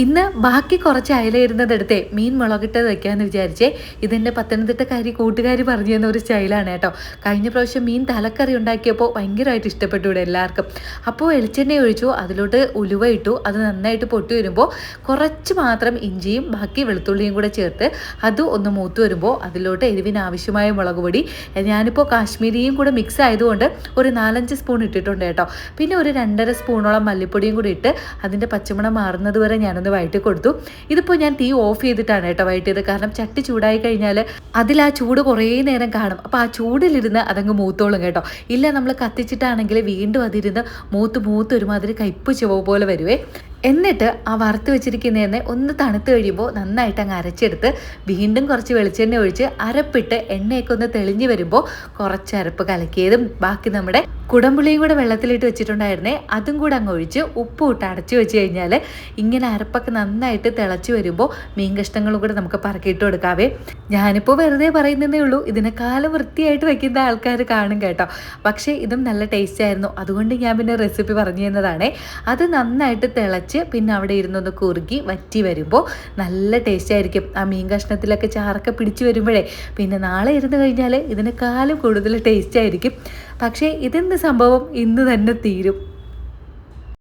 ഇന്ന് ബാക്കി കുറച്ച് അയല ഇരുന്നതെടുത്തേ മീൻ മുളകിട്ട് വയ്ക്കാമെന്ന് വിചാരിച്ചേ. ഇതെൻ്റെ പത്തനംതിട്ടക്കാരി കൂട്ടുകാരി പറഞ്ഞു തന്ന ഒരു സ്റ്റൈലാണ് കേട്ടോ. കഴിഞ്ഞ പ്രാവശ്യം മീൻ തലക്കറി ഉണ്ടാക്കിയപ്പോൾ ഭയങ്കരമായിട്ട് ഇഷ്ടപ്പെട്ടു ഇവിടെ എല്ലാവർക്കും. അപ്പോൾ വെളിച്ചെണ്ണ ഒഴിച്ചു, അതിലോട്ട് ഉലുവ ഇട്ടു. അത് നന്നായിട്ട് പൊട്ടി വരുമ്പോൾ കുറച്ച് മാത്രം ഇഞ്ചിയും ബാക്കി വെളുത്തുള്ളിയും കൂടെ ചേർത്ത് അത് ഒന്ന് മൂത്ത് വരുമ്പോൾ അതിലോട്ട് എരിവിന് ആവശ്യമായ മുളക് പൊടി, ഞാനിപ്പോൾ കാശ്മീരിയും കൂടെ മിക്സ് ആയതുകൊണ്ട് ഒരു 4-5 സ്പൂൺ ഇട്ടിട്ടുണ്ട് കേട്ടോ. പിന്നെ ഒരു 2.5 സ്പൂണോളം മല്ലിപ്പൊടിയും കൂടി ഇട്ട് അതിൻ്റെ പച്ചമണം മാറുന്നത് വരെ ഞാനൊന്ന് വഴറ്റി കൊടുത്തു. ഇതിപ്പോൾ ഞാൻ തീ ഓഫ് ചെയ്തിട്ടാണ് കേട്ടോ വഴറ്റിയത്. കാരണം ചട്ടി ചൂടായി കഴിഞ്ഞാൽ അതിൽ ആ ചൂട് കുറേ നേരം കാണും. അപ്പോൾ ആ ചൂടിലിരുന്ന് അതങ്ങ് മൂത്തോളും കേട്ടോ. ഇല്ല, നമ്മൾ കത്തിച്ചിട്ടാണെങ്കിൽ വീണ്ടും അതിരുന്ന് മൂത്ത് ഒരുമാതിരി കയ്പ്പ് ചുവ പോലെ വരുവേ. എന്നിട്ട് ആ വറുത്ത് വെച്ചിരിക്കുന്ന എണ്ണ ഒന്ന് തണുത്ത് കഴിയുമ്പോൾ നന്നായിട്ട് അങ്ങ് അരച്ചെടുത്ത് വീണ്ടും കുറച്ച് വെളിച്ചെണ്ണ ഒഴിച്ച് അരപ്പിട്ട് എണ്ണയൊക്കെ ഒന്ന് തെളിഞ്ഞ് വരുമ്പോൾ കുറച്ച് അരപ്പ് കലക്കിയതും ബാക്കി നമ്മുടെ കുടംപുളിയും കൂടെ വെള്ളത്തിലിട്ട് വെച്ചിട്ടുണ്ടായിരുന്നേ അതും കൂടെ അങ്ങ് ഒഴിച്ച് ഉപ്പും ഇട്ട് അടച്ചു വെച്ച് കഴിഞ്ഞാൽ ഇങ്ങനെ അരപ്പൊക്കെ നന്നായിട്ട് തിളച്ച് വരുമ്പോൾ മീൻ കഷ്ണങ്ങളും കൂടെ നമുക്ക് പറക്കിയിട്ട് കൊടുക്കാവേ. ഞാനിപ്പോൾ വെറുതെ പറയുന്നതേ ഉള്ളൂ, ഇതിനെക്കാളും വൃത്തിയായിട്ട് വെക്കുന്ന ആൾക്കാർ കാണും കേട്ടോ. പക്ഷേ ഇതും നല്ല ടേസ്റ്റ് ആയിരുന്നു, അതുകൊണ്ട് ഞാൻ പിന്നെ റെസിപ്പി പറഞ്ഞു തന്നതാണേ. അത് നന്നായിട്ട് തിളച്ച് പിന്നെ അവിടെ ഇരുന്നൊന്ന് കുറുകി വറ്റി വരുമ്പോൾ നല്ല ടേസ്റ്റ് ആയിരിക്കും. ആ മീൻ കഷ്ണത്തിലൊക്കെ ചാറൊക്കെ പിടിച്ചു വരുമ്പോഴേ പിന്നെ നാളെ ഇരുന്ന് കഴിഞ്ഞാൽ ഇതിനേക്കാളും കൂടുതൽ ടേസ്റ്റ് ആയിരിക്കും. പക്ഷേ ഇതെന്ത് സംഭവം ഇന്ന് തന്നെ തീരും.